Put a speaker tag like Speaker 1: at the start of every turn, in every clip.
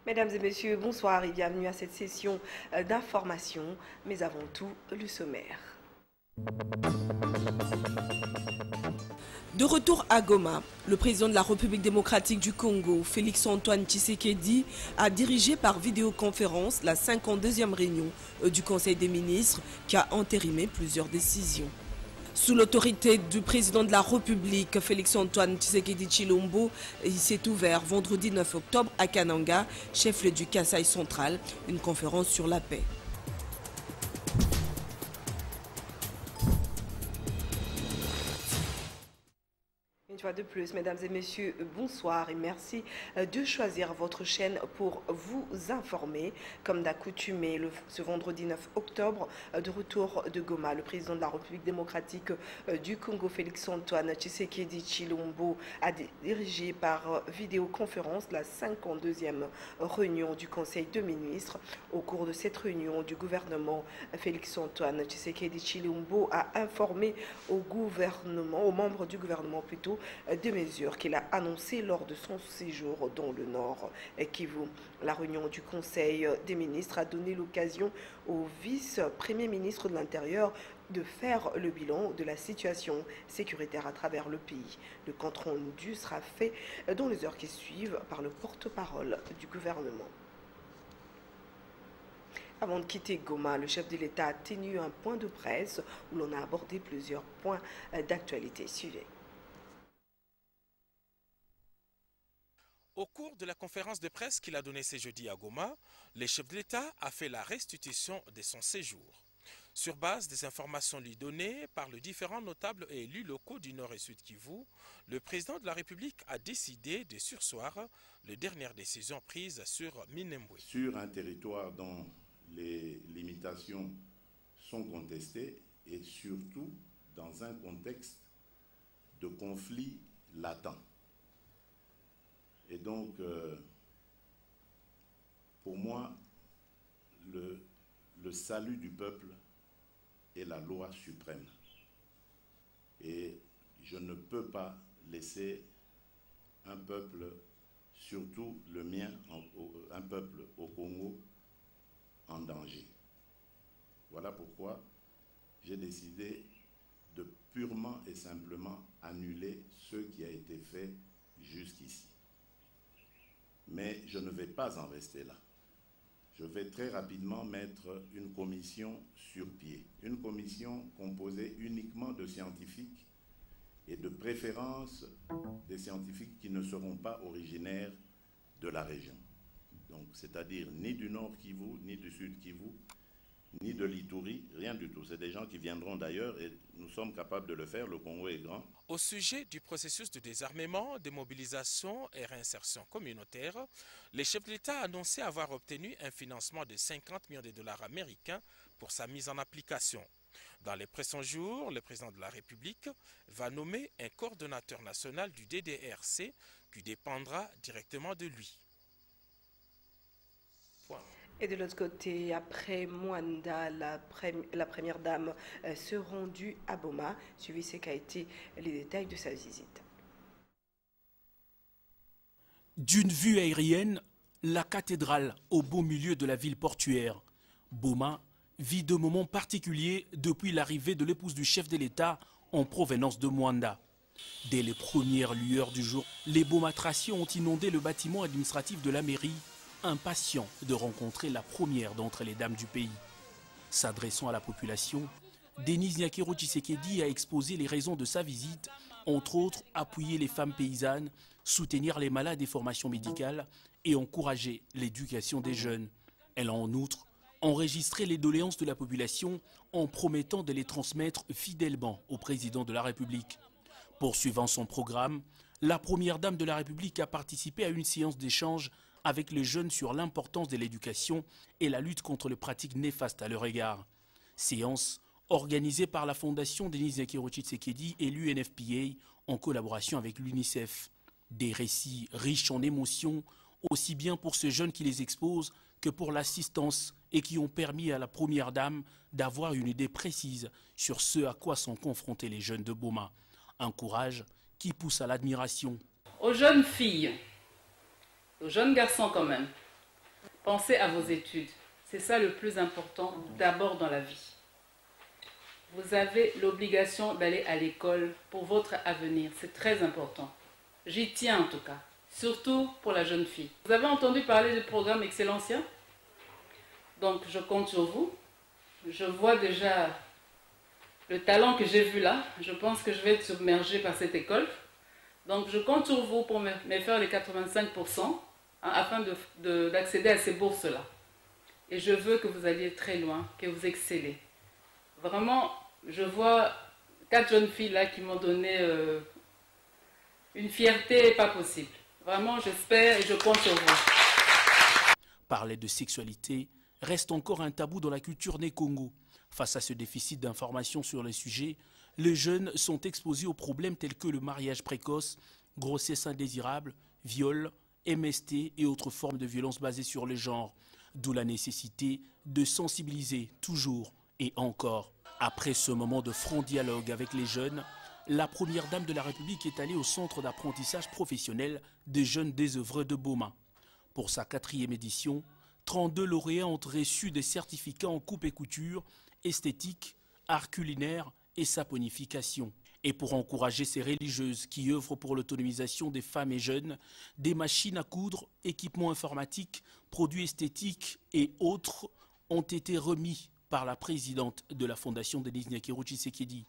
Speaker 1: Mesdames et messieurs, bonsoir et bienvenue à cette session d'information, mais avant tout, le sommaire. De retour à Goma, le président de la République démocratique du Congo, Félix-Antoine Tshisekedi, a dirigé par vidéoconférence la 52e réunion du Conseil des ministres qui a entérimé plusieurs décisions. Sous l'autorité du président de la République, Félix-Antoine Tshisekedi Tshilombo, il s'est ouvert vendredi 9 octobre à Kananga, chef-lieu du Kasaï central, une conférence sur la paix. Une fois de plus, mesdames et messieurs, bonsoir et merci de choisir votre chaîne pour vous informer. Comme d'accoutumé, ce vendredi 9 octobre, de retour de Goma, le président de la République démocratique du Congo, Félix-Antoine Tshisekedi Tshilombo, a dirigé par vidéoconférence la 52e réunion du Conseil des ministres. Au cours de cette réunion du gouvernement, Félix-Antoine Tshisekedi Tshilombo a informé aux membres du gouvernement plutôt, des mesures qu'il a annoncées lors de son séjour dans le Nord Kivu. La réunion du Conseil des ministres a donné l'occasion au vice-premier ministre de l'Intérieur de faire le bilan de la situation sécuritaire à travers le pays. Le compte rendu sera fait dans les heures qui suivent par le porte-parole du gouvernement. Avant de quitter Goma, le chef de l'État a tenu un point de presse où l'on a abordé plusieurs points d'actualité. Suivez.
Speaker 2: Au cours de la conférence de presse qu'il a donnée ce jeudi à Goma, le chef de l'État a fait la restitution de son séjour. Sur base des informations lui données par les différents notables et élus locaux du Nord et Sud Kivu, le président de la République a décidé de surseoir les dernières décisions prises sur Minembwe.
Speaker 3: Sur un territoire dont les limitations sont contestées et surtout dans un contexte de conflit latent. Et donc, pour moi, le salut du peuple est la loi suprême. Et je ne peux pas laisser un peuple, surtout le mien, un peuple au Congo, en danger. Voilà pourquoi j'ai décidé de purement et simplement annuler ce qui a été fait jusqu'ici. Mais je ne vais pas en rester là. Je vais très rapidement mettre une commission sur pied. Une commission composée uniquement de scientifiques et de préférence des scientifiques qui ne seront pas originaires de la région. Donc, c'est-à-dire ni du Nord Kivu, ni du Sud Kivu, ni de l'Ituri, rien du tout. C'est des gens qui viendront d'ailleurs et nous sommes capables de le faire, le Congo est grand.
Speaker 2: Au sujet du processus de désarmement, démobilisation et réinsertion communautaire, le chef de l'État a annoncé avoir obtenu un financement de 50 millions de dollars américains pour sa mise en application. Dans les prochains jours, le président de la République va nommer un coordonnateur national du DDRC qui dépendra directement de lui. Point.
Speaker 1: Et de l'autre côté, après Mwanda, la première dame se rendue à Boma. Suivi ce qu'a été les détails de sa visite.
Speaker 4: D'une vue aérienne, la cathédrale au beau milieu de la ville portuaire. Boma vit de moments particuliers depuis l'arrivée de l'épouse du chef de l'État en provenance de Mwanda. Dès les premières lueurs du jour, les Bomatraciens ont inondé le bâtiment administratif de la mairie, impatients de rencontrer la première d'entre les dames du pays. S'adressant à la population, Denise Nyakero Tshisekedi a exposé les raisons de sa visite, entre autres appuyer les femmes paysannes, soutenir les malades et formations médicales et encourager l'éducation des jeunes. Elle a en outre enregistré les doléances de la population en promettant de les transmettre fidèlement au président de la République. Poursuivant son programme, la première dame de la République a participé à une séance d'échange avec les jeunes sur l'importance de l'éducation et la lutte contre les pratiques néfastes à leur égard. Séance organisée par la Fondation Denis Nyakeru Tshisekedi et l'UNFPA en collaboration avec l'UNICEF. Des récits riches en émotions, aussi bien pour ces jeunes qui les exposent que pour l'assistance et qui ont permis à la première dame d'avoir une idée précise sur ce à quoi sont confrontés les jeunes de Boma. Un courage qui pousse à l'admiration.
Speaker 5: Aux jeunes filles, aux jeunes garçons quand même, pensez à vos études. C'est ça le plus important d'abord dans la vie. Vous avez l'obligation d'aller à l'école pour votre avenir. C'est très important. J'y tiens en tout cas, surtout pour la jeune fille. Vous avez entendu parler du programme Excellencia? Donc je compte sur vous. Je vois déjà le talent que j'ai vu là. Je pense que je vais être submergée par cette école. Donc je compte sur vous pour me faire les 85% afin d'accéder à ces bourses-là. Et je veux que vous alliez très loin, que vous excellez. Vraiment, je vois 4 jeunes filles là qui m'ont donné une fierté pas possible. Vraiment, j'espère et je compte sur vous.
Speaker 4: Parler de sexualité reste encore un tabou dans la culture né Congo. Face à ce déficit d'information sur le sujet, les jeunes sont exposés aux problèmes tels que le mariage précoce, grossesse indésirable, viol, MST et autres formes de violence basées sur le genre. D'où la nécessité de sensibiliser toujours et encore. Après ce moment de franc dialogue avec les jeunes, la première dame de la République est allée au centre d'apprentissage professionnel des jeunes désœuvreux de Boma. Pour sa 4e édition, 32 lauréats ont reçu des certificats en coupe et couture, esthétique, art culinaire et saponification. Et pour encourager ces religieuses qui œuvrent pour l'autonomisation des femmes et jeunes, des machines à coudre, équipements informatiques, produits esthétiques et autres ont été remis par la présidente de la Fondation Denis Nyakeru Tshisekedi.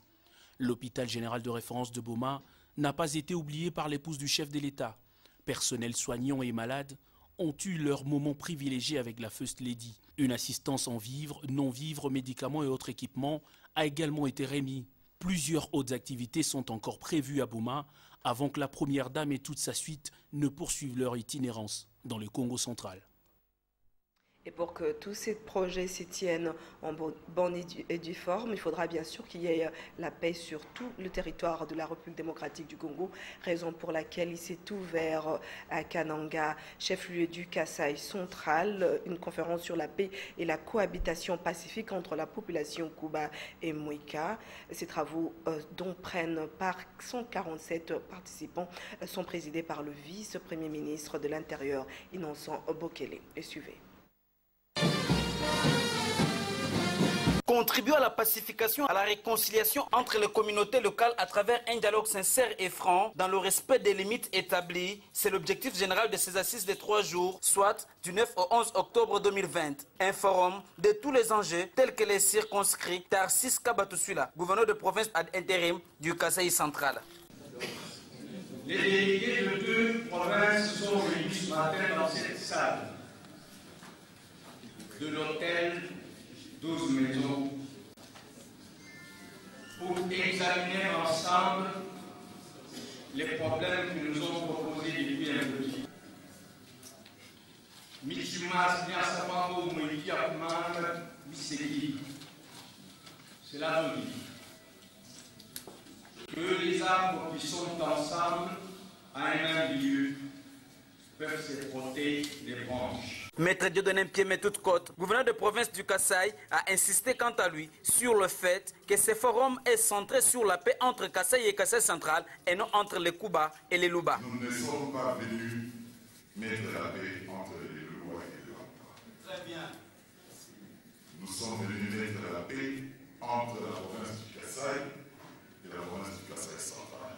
Speaker 4: L'hôpital général de référence de Boma n'a pas été oublié par l'épouse du chef de l'État. Personnels soignants et malades ont eu leur moment privilégié avec la First Lady. Une assistance en vivres, non-vivres, médicaments et autres équipements a également été remis. Plusieurs autres activités sont encore prévues à Boma avant que la première dame et toute sa suite ne poursuivent leur itinérance dans le Congo central.
Speaker 1: Et pour que tous ces projets s'y tiennent en bonne et due forme, il faudra bien sûr qu'il y ait la paix sur tout le territoire de la République démocratique du Congo, raison pour laquelle il s'est ouvert à Kananga, chef-lieu du Kasaï central, une conférence sur la paix et la cohabitation pacifique entre la population Kuba et Mwika. Ces travaux, dont prennent part 147 participants, sont présidés par le vice-premier ministre de l'Intérieur, Innocent Bokele. Et suivez.
Speaker 6: Contribuer à la pacification, à la réconciliation entre les communautés locales à travers un dialogue sincère et franc dans le respect des limites établies, c'est l'objectif général de ces assises de 3 jours, soit du 9 au 11 octobre 2020. Un forum de tous les enjeux tels que les circonscrits Tarsis Kabatusula, gouverneur de province ad intérim du Kasaï central.
Speaker 7: Les délégués de 2 provinces se sont réunis ce matin dans cette salle de l'hôtel 12 maisons pour examiner ensemble les problèmes que nous ont proposés depuis un petit. Cela nous dit que les arbres qui sont ensemble à un même lieu peuvent se frotter les branches.
Speaker 6: Maître Dieudonné Pied-Métout-Côte, gouverneur de province du Kasaï, a insisté quant à lui sur le fait que ce forum est centré sur la paix entre Kasaï et Kasaï central et non entre les Kuba et les Luba.
Speaker 8: Nous ne sommes pas venus mettre la paix entre les Luba et les Luba.
Speaker 7: Très bien.
Speaker 8: Nous sommes venus mettre la paix entre la province du Kasaï et la province du Kasaï central.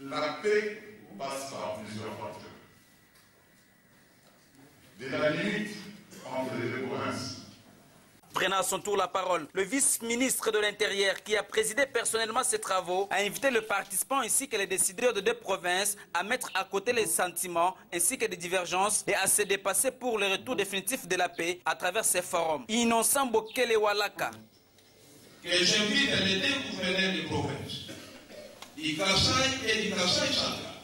Speaker 8: La paix passe par plusieurs facteurs. De la limite entre les deux provinces.
Speaker 6: Prenant à son tour la parole, le vice-ministre de l'Intérieur, qui a présidé personnellement ces travaux, a invité les participants ainsi que les décideurs de 2 provinces à mettre à côté les sentiments ainsi que des divergences et à se dépasser pour le retour définitif de la paix à travers ces forums. Innocent Bokele Walaka.
Speaker 7: Que j'invite les 2 gouverneurs de province, du Kasaï et du Kasaï central,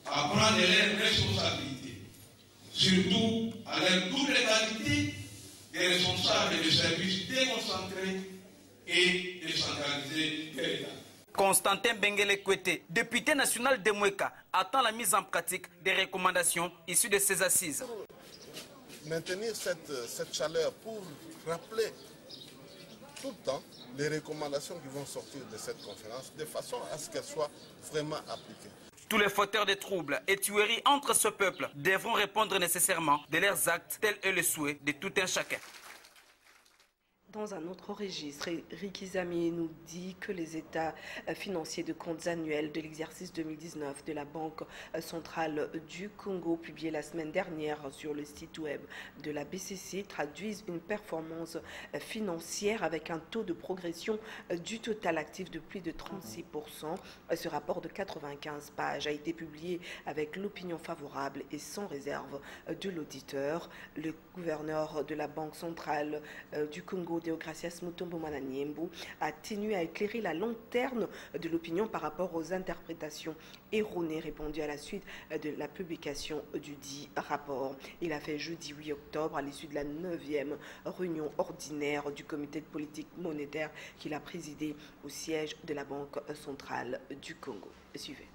Speaker 7: à prendre leurs responsabilités surtout à la double qualité des responsables de services déconcentrés et décentralisés de l'État.
Speaker 6: Constantin Benguele Kwete, député national de Moueka, attend la mise en pratique des recommandations issues de ces assises.
Speaker 9: Maintenir cette chaleur pour rappeler tout le temps les recommandations qui vont sortir de cette conférence de façon à ce qu'elles soient vraiment appliquées.
Speaker 6: Tous les fauteurs de troubles et tueries entre ce peuple devront répondre nécessairement de leurs actes, tel est le souhait de tout un chacun.
Speaker 1: Dans un autre registre, Ricky Zami nous dit que les états financiers de comptes annuels de l'exercice 2019 de la Banque centrale du Congo, publiés la semaine dernière sur le site web de la BCC, traduisent une performance financière avec un taux de progression du total actif de plus de 36%. Ce rapport de 95 pages a été publié avec l'opinion favorable et sans réserve de l'auditeur. Le gouverneur de la Banque centrale du Congo, Deogracias Mutombo Mwananyembo, a tenu à éclairer la lanterne de l'opinion par rapport aux interprétations erronées répandues à la suite de la publication du dit rapport. Il a fait jeudi 8 octobre à l'issue de la 9e réunion ordinaire du comité de politique monétaire qu'il a présidé au siège de la Banque centrale du Congo. Suivez.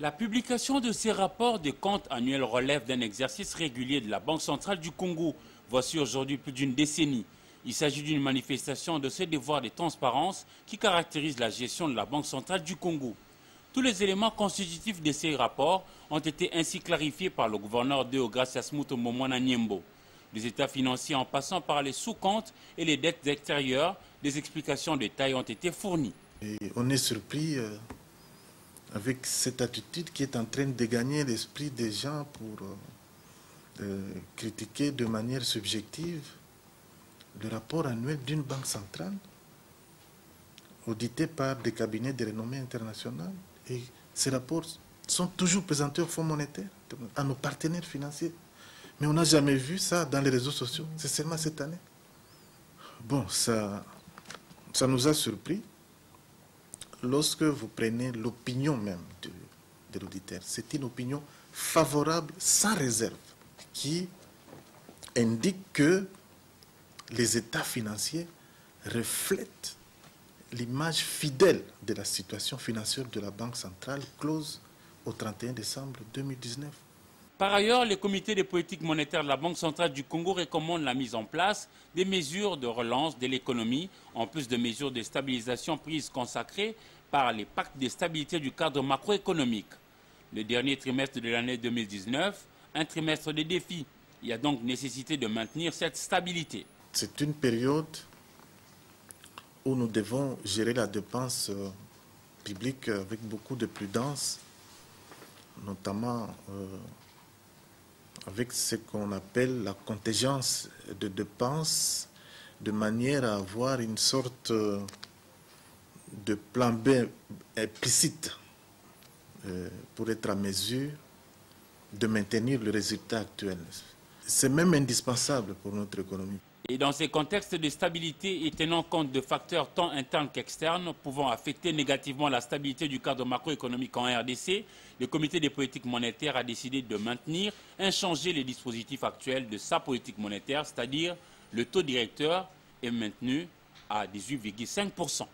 Speaker 4: La publication de ces rapports de comptes annuels relève d'un exercice régulier de la Banque centrale du Congo. Voici aujourd'hui plus d'une décennie. Il s'agit d'une manifestation de ce devoir de transparence qui caractérise la gestion de la Banque centrale du Congo. Tous les éléments constitutifs de ces rapports ont été ainsi clarifiés par le gouverneur Deogracias Mutombo Mwananyembo. Des états financiers en passant par les sous-comptes et les dettes extérieures, des explications de taille ont été fournies.
Speaker 9: Et on est surpris avec cette attitude qui est en train de gagner l'esprit des gens pour critiquer de manière subjective le rapport annuel d'une banque centrale audité par des cabinets de renommée internationale. Et ces rapports sont toujours présentés au Fonds monétaire, à nos partenaires financiers. Mais on n'a jamais vu ça dans les réseaux sociaux. C'est seulement cette année. Bon, ça nous a surpris. Lorsque vous prenez l'opinion même de l'auditeur, c'est une opinion favorable sans réserve qui indique que les états financiers reflètent l'image fidèle de la situation financière de la Banque centrale close au 31 décembre 2019.
Speaker 4: Par ailleurs, le comité de politique monétaire de la Banque centrale du Congo recommande la mise en place des mesures de relance de l'économie, en plus de mesures de stabilisation prises consacrées par les pactes de stabilité du cadre macroéconomique. Le dernier trimestre de l'année 2019, un trimestre de défis. Il y a donc nécessité de maintenir cette stabilité.
Speaker 9: C'est une période où nous devons gérer la dépense publique avec beaucoup de prudence, notamment avec ce qu'on appelle la contingence de dépenses, de manière à avoir une sorte de plan B implicite pour être à mesure de maintenir le résultat actuel. C'est même indispensable pour notre économie.
Speaker 4: Et dans ces contextes de stabilité et tenant compte de facteurs tant internes qu'externes pouvant affecter négativement la stabilité du cadre macroéconomique en RDC, le comité des politiques monétaires a décidé de maintenir inchangé les dispositifs actuels de sa politique monétaire, c'est-à-dire le taux directeur est maintenu à 18,5%.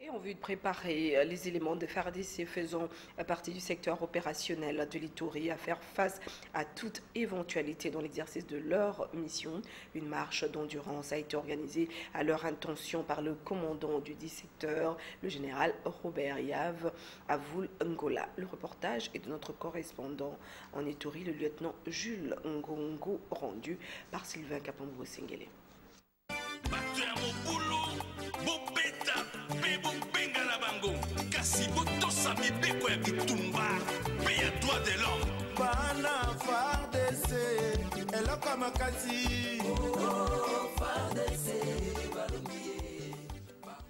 Speaker 1: Et en vue de préparer les éléments de FARDC faisant partie du secteur opérationnel de l'Ituri à faire face à toute éventualité dans l'exercice de leur mission, une marche d'endurance a été organisée à leur intention par le commandant du dit secteur, le général Robert Yave Avoul Ngola. Le reportage est de notre correspondant en Ituri, le lieutenant Jules Ngongo, rendu par Sylvain Kapambo Sengele.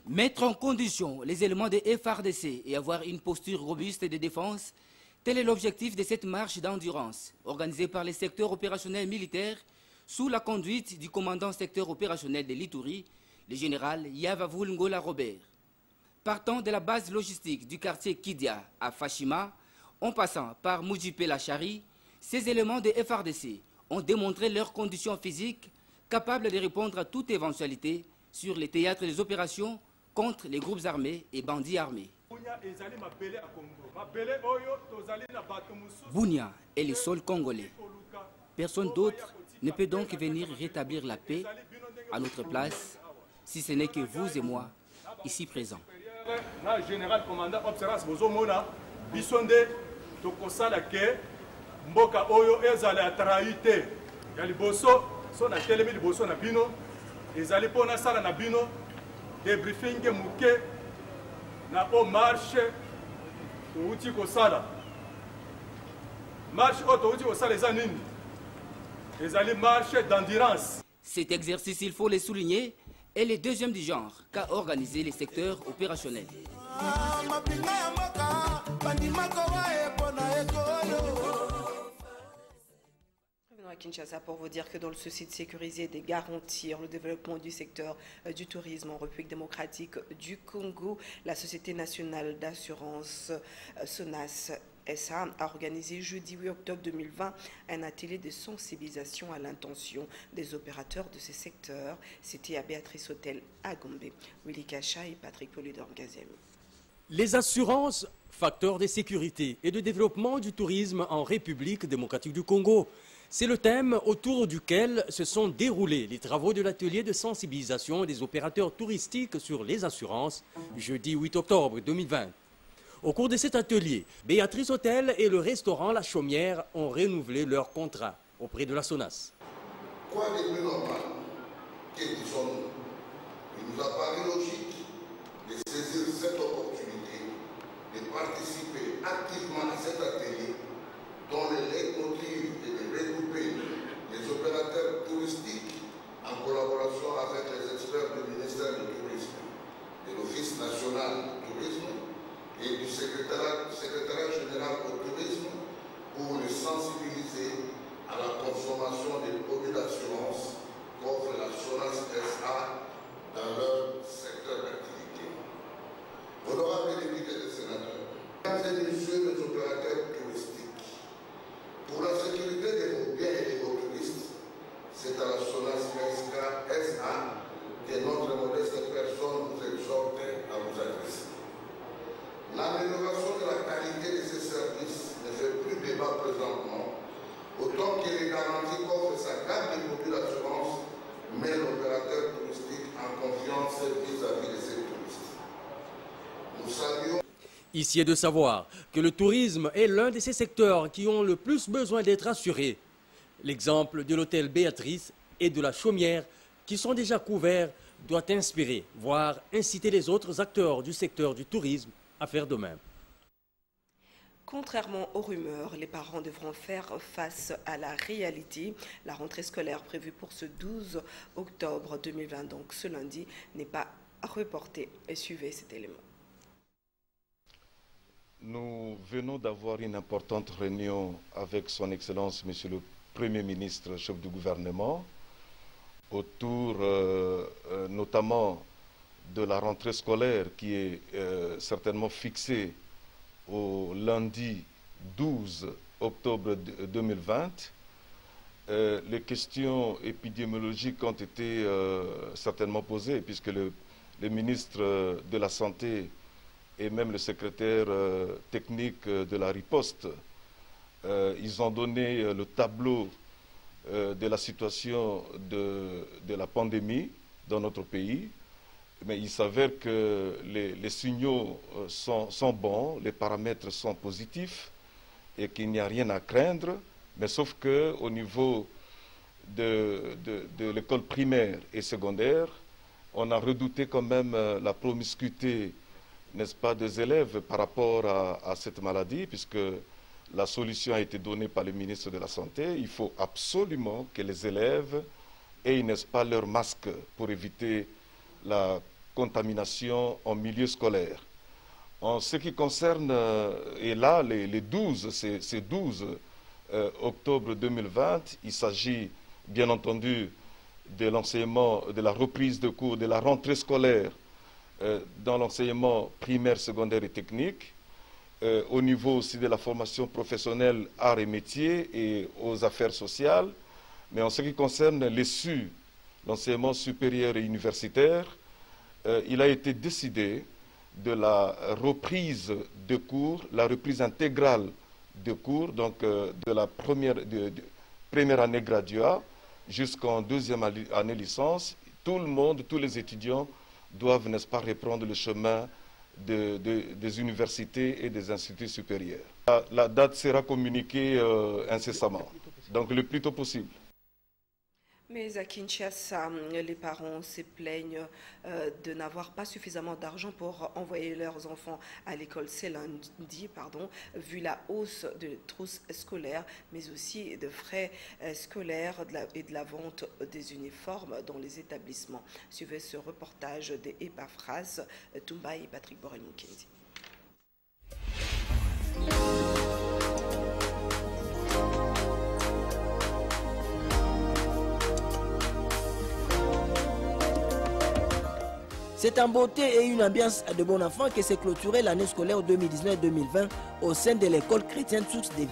Speaker 10: Mettre en condition les éléments de FARDC et avoir une posture robuste de défense, tel est l'objectif de cette marche d'endurance organisée par les secteurs opérationnels militaires sous la conduite du commandant secteur opérationnel de l'Ituri, le général Yavavoul Ngola Robert. Partant de la base logistique du quartier Kidia à Fashima, En passant par Mujipé Lachari, ces éléments de FARDC ont démontré leurs conditions physiques capables de répondre à toute éventualité sur les théâtres des opérations contre les groupes armés et bandits armés. Bunia est le sol congolais. Personne d'autre ne peut donc venir rétablir la paix à notre place, si ce n'est que vous et moi, ici présents.
Speaker 11: Général commandant observance bozomona bisonde tokosala ke mboka oyo ezala traité ya liboso so na telemi liboso na bino ezali pona sala na bino debriefing muke na o marche touti kosala marche o touti kosala eza nini ezali marche d'endurance.
Speaker 10: Cet exercice, il faut le souligner, est le deuxième du genre qu'a organisé les secteurs opérationnels.
Speaker 1: Revenons à Kinshasa pour vous dire que dans le souci de sécuriser et de garantir le développement du secteur du tourisme en République démocratique du Congo, la Société nationale d'assurance SONAS SA a organisé jeudi 8 octobre 2020 un atelier de sensibilisation à l'intention des opérateurs de ces secteurs. C'était à Béatrice Hôtel à Gombe. Willy Kacha et Patrick Polydor-Gazem.
Speaker 12: Les assurances, facteurs de sécurité et de développement du tourisme en République démocratique du Congo. C'est le thème autour duquel se sont déroulés les travaux de l'atelier de sensibilisation des opérateurs touristiques sur les assurances, jeudi 8 octobre 2020. Au cours de cet atelier, Béatrice Hôtel et le restaurant La Chaumière ont renouvelé leur contrat auprès de la SONAS.
Speaker 13: Quoi de plus normal que disons-nous? Il nous a paru logique de saisir cette opportunité de participer activement à cet atelier dont le leitmotiv est de regrouper les opérateurs touristiques en collaboration avec les experts du ministère du Tourisme, de l'Office national du tourisme et du secrétariat général au tourisme pour les sensibiliser à la consommation des produits d'assurance qu'offre la SONAS SA dans leur secteur d'activité. Honorables députés et sénateurs, mesdames et messieurs les opérateurs touristiques, pour la sécurité de vos biens et de vos touristes, c'est à la SONAS SA que notre modeste personne vous exhorte à vous adresser. L'amélioration de la qualité de ces services ne fait plus débat présentement, autant que les garanties qu'offre sa gamme de produits d'assurance met l'opérateur touristique en confiance vis-à-vis de ses touristes. Nous saluons.
Speaker 12: Ici est de savoir que le tourisme est l'un de ces secteurs qui ont le plus besoin d'être assurés. L'exemple de l'hôtel Béatrice et de la Chaumière, qui sont déjà couverts, doit inspirer, voire inciter les autres acteurs du secteur du tourisme à faire de même.
Speaker 1: Contrairement aux rumeurs, les parents devront faire face à la réalité. La rentrée scolaire prévue pour ce 12 octobre 2020, donc ce lundi, n'est pas reportée. Et suivez cet élément.
Speaker 3: Nous venons d'avoir une importante réunion avec son Excellence, Monsieur le Premier ministre, chef du gouvernement, autour notamment de la rentrée scolaire qui est certainement fixée au lundi 12 octobre 2020. Les questions épidémiologiques ont été certainement posées puisque le ministre de la Santé et même le secrétaire technique de la riposte, ils ont donné le tableau de la situation de la pandémie dans notre pays. Mais il s'avère que les signaux sont bons, les paramètres sont positifs et qu'il n'y a rien à craindre. Mais sauf qu'au niveau de l'école primaire et secondaire, on a redouté quand même la promiscuité, n'est-ce pas, des élèves par rapport à cette maladie, puisque la solution a été donnée par le ministre de la Santé. Il faut absolument que les élèves aient, n'est-ce pas, leur masque pour éviter la contamination en milieu scolaire. En ce qui concerne, et là, les 12, c'est 12 octobre 2020, il s'agit bien entendu de l'enseignement, de la reprise de cours, de la rentrée scolaire dans l'enseignement primaire, secondaire et technique.
Speaker 14: au niveau aussi de la formation professionnelle arts et métiers et aux affaires sociales. Mais en ce qui concerne l'ESU, l'enseignement supérieur et universitaire, il a été décidé de la reprise de cours, la reprise intégrale de cours, donc de la première année graduat jusqu'en deuxième année licence. Tout le monde, tous les étudiants doivent, n'est-ce pas, reprendre le chemin des universités et des instituts supérieurs. La date sera communiquée incessamment, donc le plus tôt possible.
Speaker 1: Mais à Kinshasa, les parents se plaignent de n'avoir pas suffisamment d'argent pour envoyer leurs enfants à l'école ce lundi, vu la hausse de trousses scolaires, mais aussi de frais scolaires et de la vente des uniformes dans les établissements. Suivez ce reportage de Epaphras Tumba et Patrick Borel-Mukendi.
Speaker 15: C'est en beauté et une ambiance de bon enfant que s'est clôturée l'année scolaire 2019-2020 au sein de l'école chrétienne Source de Vie.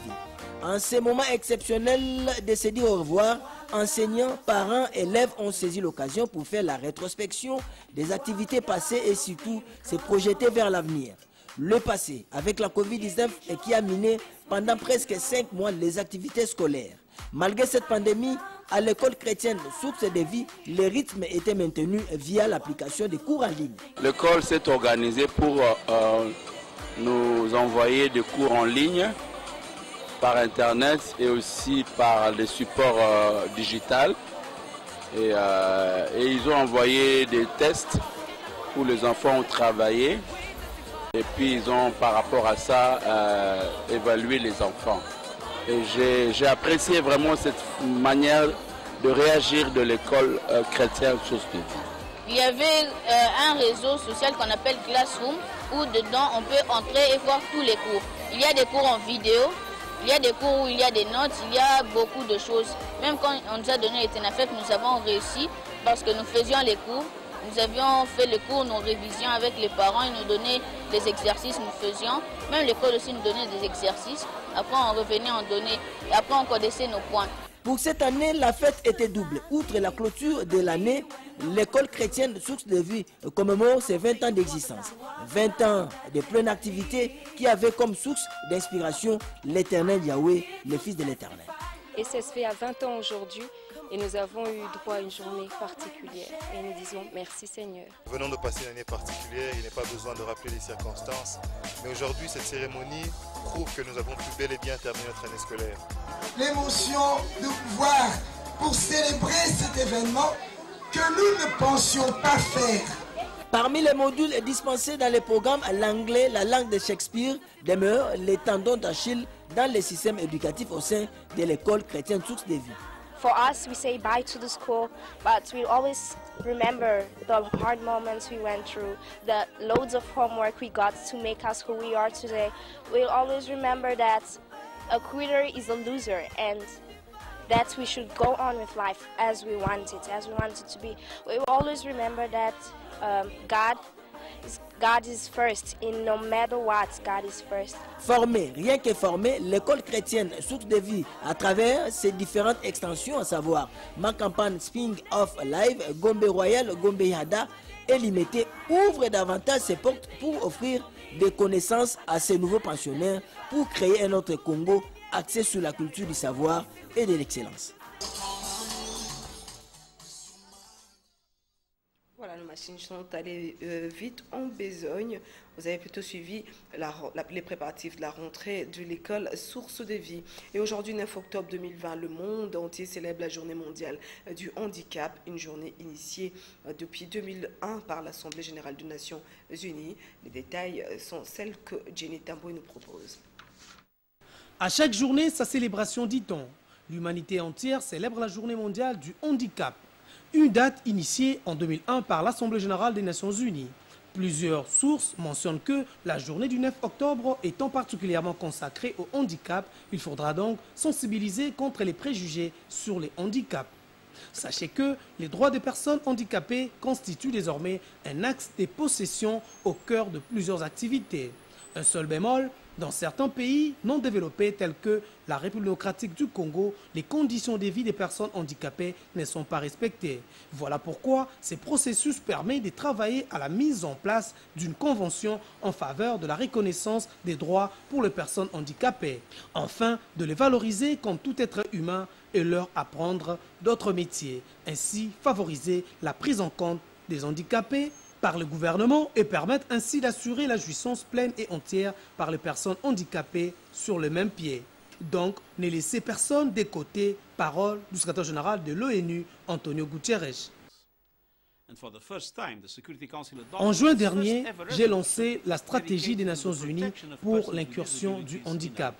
Speaker 15: En ce moment exceptionnel de se dire au revoir, enseignants, parents, élèves ont saisi l'occasion pour faire la rétrospection des activités passées et surtout se projeter vers l'avenir. Le passé, avec la Covid-19 et qui a miné pendant presque 5 mois les activités scolaires. Malgré cette pandémie, à l'école chrétienne Source de Vie, le rythme était maintenu via l'application des cours en ligne.
Speaker 16: L'école s'est organisée pour nous envoyer des cours en ligne par Internet et aussi par des supports digitaux. Et ils ont envoyé des tests où les enfants ont travaillé. Et puis ils ont par rapport à ça évalué les enfants. Et j'ai apprécié vraiment cette manière de réagir de l'école chrétienne Source de Vie.
Speaker 17: Il y avait un réseau social qu'on appelle Classroom, où dedans on peut entrer et voir tous les cours. Il y a des cours en vidéo, il y a des cours où il y a des notes, il y a beaucoup de choses. Même quand on nous a donné les TENAFEP, nous avons réussi parce que nous faisions les cours. Nous avions fait les cours, nos révisions avec les parents, ils nous donnaient des exercices, nous faisions. Même l'école aussi nous donnait des exercices. Après on revenait, on donnait, et après on connaissait nos points.
Speaker 15: Pour cette année, la fête était double. Outre la clôture de l'année, l'école chrétienne Source de Vie commémore ses 20 ans d'existence. 20 ans de pleine activité qui avait comme source d'inspiration l'éternel Yahweh, le Fils de l'éternel.
Speaker 18: Et ça se fait à 20 ans aujourd'hui. Et nous avons eu droit à une journée particulière. Et nous disons merci Seigneur.
Speaker 19: Venons de passer une année particulière, il n'est pas besoin de rappeler les circonstances. Mais aujourd'hui, cette cérémonie prouve que nous avons pu bel et bien terminer notre année scolaire.
Speaker 20: L'émotion de pouvoir, pour célébrer cet événement, que nous ne pensions pas faire.
Speaker 15: Parmi les modules dispensés dans les programmes, l'anglais, la langue de Shakespeare demeure les tendons d'Achille dans le système éducatif au sein de l'école chrétienne Source de Vie.
Speaker 21: For us, we say bye to the school, but we always remember the hard moments we went through, the loads of homework we got to make us who we are today. We'll always remember that a quitter is a loser and that we should go on with life as we want it to be. We will always remember that God is first, and no matter what, God is first.
Speaker 15: Former, rien que former, l'école chrétienne Source de Vie à travers ses différentes extensions, à savoir ma campagne Spring of Life, Gombe Royal, Gombe Yada et Limité, ouvre davantage ses portes pour offrir des connaissances à ces nouveaux pensionnaires pour créer un autre Congo axé sur la culture du savoir et de l'excellence.
Speaker 1: Voilà, nos machines sont allées vite en besogne. Vous avez plutôt suivi les préparatifs de la rentrée de l'école Source de Vie. Et aujourd'hui, 9 octobre 2020, le monde entier célèbre la journée mondiale du handicap, une journée initiée depuis 2001 par l'Assemblée générale des Nations Unies. Les détails sont celles que Jenny Tamboy nous propose.
Speaker 22: À chaque journée, sa célébration dit-on. L'humanité entière célèbre la journée mondiale du handicap. Une date initiée en 2001 par l'Assemblée générale des Nations Unies. Plusieurs sources mentionnent que la journée du 9 octobre étant particulièrement consacrée au handicap, il faudra donc sensibiliser contre les préjugés sur les handicaps. Sachez que les droits des personnes handicapées constituent désormais un axe des possessions au cœur de plusieurs activités. Un seul bémol, Dans certains pays non développés tels que la République démocratique du Congo, les conditions de vie des personnes handicapées ne sont pas respectées. Voilà pourquoi ce processus permet de travailler à la mise en place d'une convention en faveur de la reconnaissance des droits pour les personnes handicapées. Enfin, de les valoriser comme tout être humain et leur apprendre d'autres métiers. Ainsi, favoriser la prise en compte des handicapés par le gouvernement et permettre ainsi d'assurer la jouissance pleine et entière par les personnes handicapées sur le même pied. Donc, ne laissez personne de côté. Parole du secrétaire général de l'ONU, Antonio Guterres. En juin dernier, j'ai lancé la stratégie des Nations Unies pour l'incursion du handicap,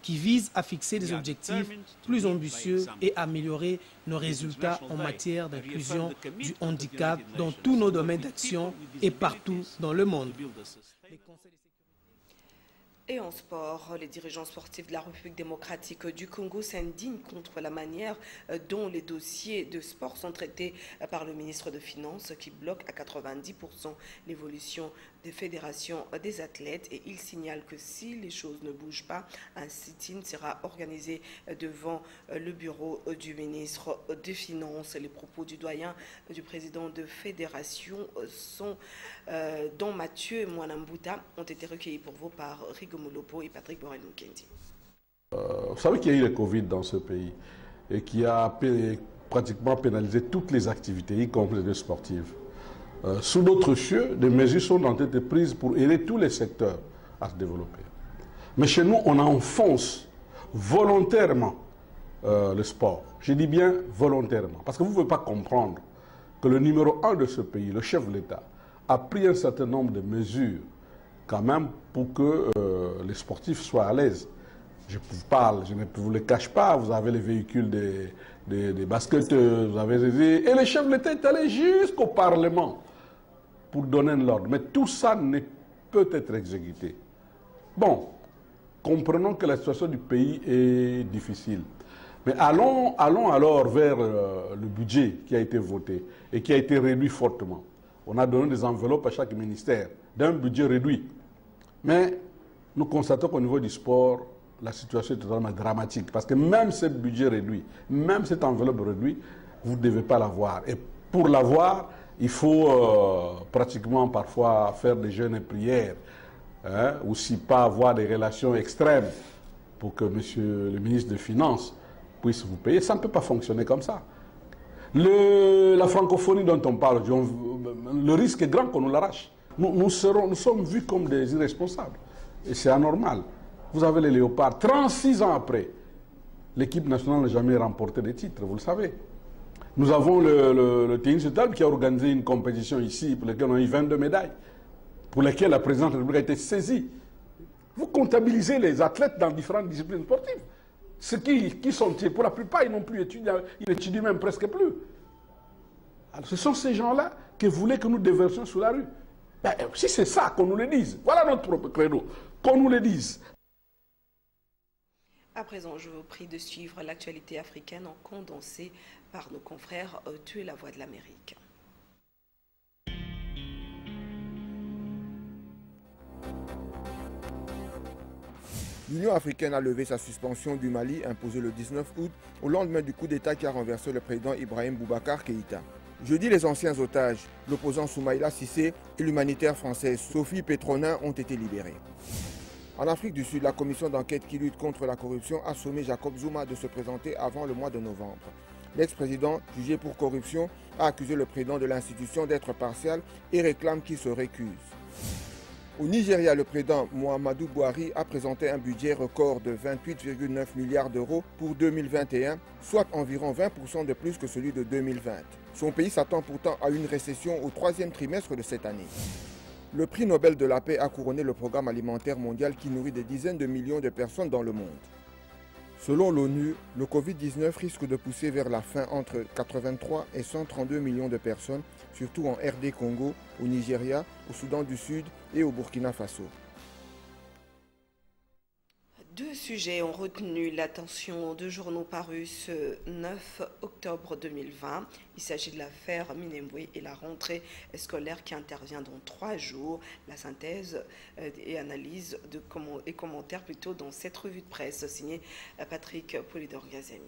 Speaker 22: qui vise à fixer des objectifs plus ambitieux et améliorer nos résultats en matière d'inclusion du handicap dans tous nos domaines d'action et partout dans le monde.
Speaker 1: Et en sport, les dirigeants sportifs de la République démocratique du Congo s'indignent contre la manière dont les dossiers de sport sont traités par le ministre des Finances qui bloque à 90% l'évolution des fédérations des athlètes. Et ils signalent que si les choses ne bougent pas, un sit-in sera organisé devant le bureau du ministre des Finances. Les propos du doyen du président de fédération dont Mathieu Mwanambuta ont été recueillis pour vous par Rigo Molopo et Patrick Borel-Mukendi.
Speaker 2: Vous savez qu'il y a eu le Covid dans ce pays et qui a pratiquement pénalisé toutes les activités, y compris les sportives. Sous d'autres cieux, des mesures sont en été prises pour aider tous les secteurs à se développer. Mais chez nous, on enfonce volontairement le sport. Je dis bien volontairement, parce que vous ne pouvez pas comprendre que le numéro 1 de ce pays, le chef de l'État, a pris un certain nombre de mesures quand même pour que les sportifs soient à l'aise. Je vous parle, je ne vous le cache pas, vous avez les véhicules des basketteurs, vous avez et le chef de l'État est allé jusqu'au Parlement pour donner l'ordre. Mais tout ça ne peut être exécuté. Bon, comprenons que la situation du pays est difficile. Mais allons alors vers le budget qui a été voté et qui a été réduit fortement. On a donné des enveloppes à chaque ministère d'un budget réduit. Mais nous constatons qu'au niveau du sport, la situation est totalement dramatique. Parce que même ce budget réduit, même cette enveloppe réduite, vous ne devez pas l'avoir. Et pour l'avoir, il faut pratiquement parfois faire des jeûnes et prières. Ou si pas avoir des relations extrêmes pour que monsieur le ministre des Finances puisse vous payer. Ça ne peut pas fonctionner comme ça. La francophonie dont on parle, le risque est grand qu'on nous l'arrache. Nous sommes vus comme des irresponsables. Et c'est anormal. Vous avez les Léopards. 36 ans après, l'équipe nationale n'a jamais remporté de titres, vous le savez. Nous avons le tennis de table qui a organisé une compétition ici pour laquelle on a eu 22 médailles, pour laquelle la présidente de la République a été saisie. Vous comptabilisez les athlètes dans différentes disciplines sportives. Ceux qui sont, pour la plupart, ils n'ont plus étudié, ils n'étudient même presque plus. Alors, ce sont ces gens-là qui voulaient que nous déversions sous la rue. Ben, si c'est ça, qu'on nous le dise. Voilà notre propre credo. Qu'on nous le dise.
Speaker 1: À présent, je vous prie de suivre l'actualité africaine en condensé par nos confrères de La Voix de l'Amérique.
Speaker 5: L'Union africaine a levé sa suspension du Mali imposée le 19 août au lendemain du coup d'État qui a renversé le président Ibrahim Boubacar Keïta. Jeudi, les anciens otages, l'opposant Soumaïla Cissé et l'humanitaire française Sophie Pétronin ont été libérés. En Afrique du Sud, la commission d'enquête qui lutte contre la corruption a sommé Jacob Zuma de se présenter avant le mois de novembre. L'ex-président, jugé pour corruption, a accusé le président de l'institution d'être partial et réclame qu'il se récuse. Au Nigeria, le président Muhammadu Buhari a présenté un budget record de 28,9 milliards d'euros pour 2021, soit environ 20% de plus que celui de 2020. Son pays s'attend pourtant à une récession au troisième trimestre de cette année. Le prix Nobel de la paix a couronné le programme alimentaire mondial qui nourrit des dizaines de millions de personnes dans le monde. Selon l'ONU, le Covid-19 risque de pousser vers la faim entre 83 et 132 millions de personnes, surtout en RD Congo, au Nigeria, au Soudan du Sud et au Burkina Faso.
Speaker 1: Deux sujets ont retenu l'attention de journaux parus ce 9 octobre 2020. Il s'agit de l'affaire Minembwe et la rentrée scolaire qui intervient dans 3 jours. La synthèse et analyse et commentaires plutôt dans cette revue de presse signée Patrick Polydor-Gazemi.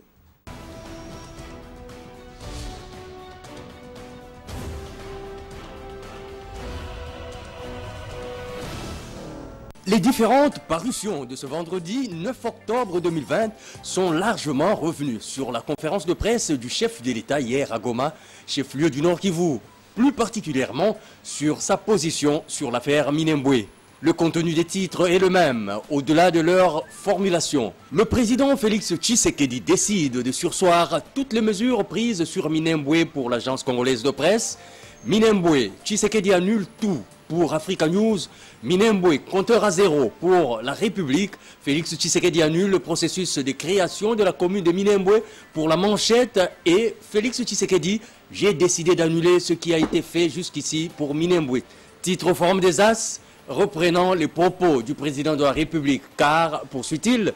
Speaker 12: Les différentes parutions de ce vendredi 9 octobre 2020 sont largement revenues sur la conférence de presse du chef de l'État hier à Goma, chef-lieu du Nord Kivu, plus particulièrement sur sa position sur l'affaire Minembwe. Le contenu des titres est le même, au-delà de leur formulation. Le président Félix Tshisekedi décide de surseoir toutes les mesures prises sur Minembwe pour l'agence congolaise de presse. Minembwe, Tshisekedi annule tout. Pour Africa News, Minembwe, compteur à 0 pour La République. Félix Tshisekedi annule le processus de création de la commune de Minembwe pour La Manchette. Et Félix Tshisekedi, j'ai décidé d'annuler ce qui a été fait jusqu'ici pour Minembwe. Titre aux formes des As, reprenant les propos du président de la République. Car, poursuit-il,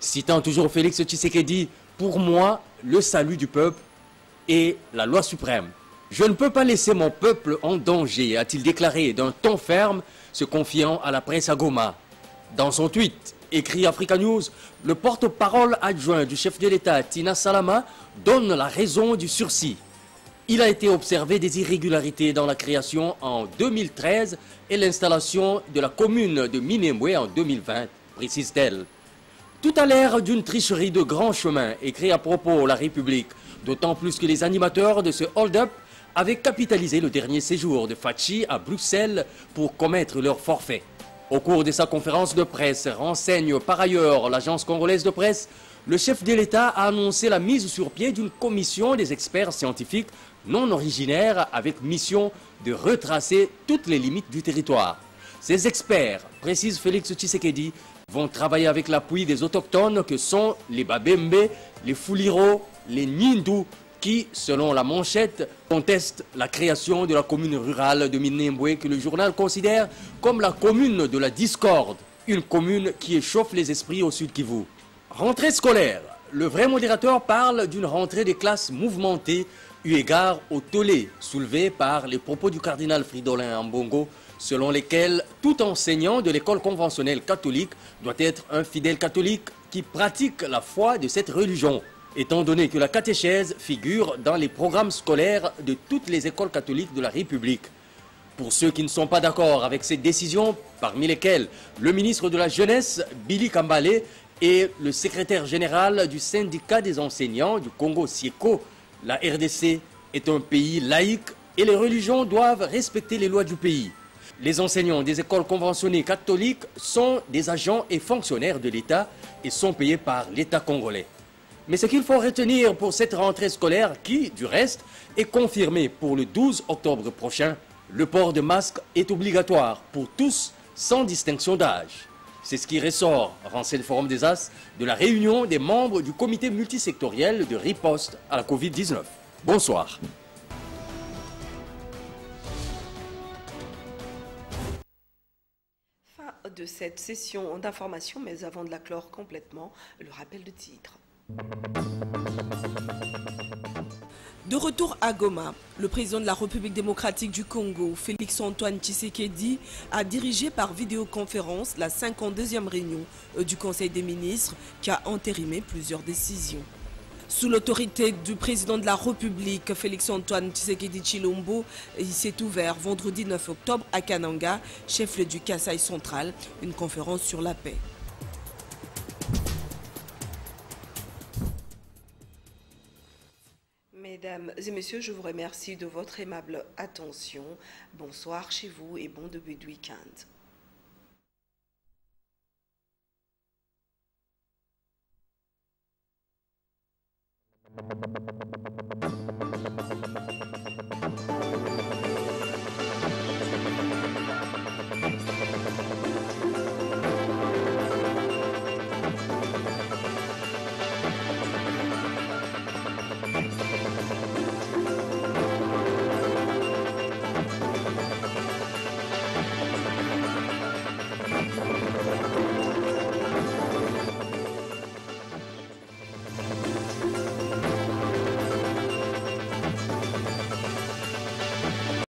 Speaker 12: citant toujours Félix Tshisekedi, pour moi, le salut du peuple est la loi suprême. Je ne peux pas laisser mon peuple en danger, a-t-il déclaré d'un ton ferme, se confiant à la presse à Goma. Dans son tweet, écrit Africa News, le porte-parole adjoint du chef de l'État, Tina Salama, donne la raison du sursis. Il a été observé des irrégularités dans la création en 2013 et l'installation de la commune de Minembwe en 2020, précise-t-elle. Tout a l'air d'une tricherie de grand chemin, écrit à propos La République, d'autant plus que les animateurs de ce hold-up avaient capitalisé le dernier séjour de Fachi à Bruxelles pour commettre leur forfait. Au cours de sa conférence de presse, renseigne par ailleurs l'agence congolaise de presse, le chef de l'État a annoncé la mise sur pied d'une commission des experts scientifiques non originaires avec mission de retracer toutes les limites du territoire. Ces experts, précise Félix Tshisekedi, vont travailler avec l'appui des autochtones que sont les Babembe, les Fuliro, les Nindu, qui, selon La Manchette, conteste la création de la commune rurale de Minembwe que le journal considère comme la commune de la discorde, une commune qui échauffe les esprits au Sud Kivu. Rentrée scolaire. Le vrai modérateur parle d'une rentrée des classes mouvementée eu égard au tollé soulevé par les propos du cardinal Fridolin Ambongo, selon lesquels tout enseignant de l'école conventionnelle catholique doit être un fidèle catholique qui pratique la foi de cette religion, étant donné que la catéchèse figure dans les programmes scolaires de toutes les écoles catholiques de la République. Pour ceux qui ne sont pas d'accord avec cette décision, parmi lesquels le ministre de la Jeunesse, Billy Kambale, et le secrétaire général du syndicat des enseignants du Congo, SIECO, la RDC est un pays laïque et les religions doivent respecter les lois du pays. Les enseignants des écoles conventionnées catholiques sont des agents et fonctionnaires de l'État et sont payés par l'État congolais. Mais ce qu'il faut retenir pour cette rentrée scolaire qui, du reste, est confirmée pour le 12 octobre prochain, le port de masque est obligatoire pour tous sans distinction d'âge. C'est ce qui ressort, renseigne le Forum des As, de la réunion des membres du comité multisectoriel de riposte à la Covid-19. Bonsoir.
Speaker 1: Fin de cette session d'information, mais avant de la clore complètement, le rappel de titre. De retour à Goma, le président de la République démocratique du Congo, Félix-Antoine Tshisekedi, a dirigé par vidéoconférence la 52e réunion du Conseil des ministres qui a entérimé plusieurs décisions. Sous l'autorité du président de la République, Félix-Antoine Tshisekedi Tshilombo, il s'est ouvert vendredi 9 octobre à Kananga, chef-lieu du Kasaï central, une conférence sur la paix. Mesdames et messieurs, je vous remercie de votre aimable attention. Bonsoir chez vous et bon début de week-end.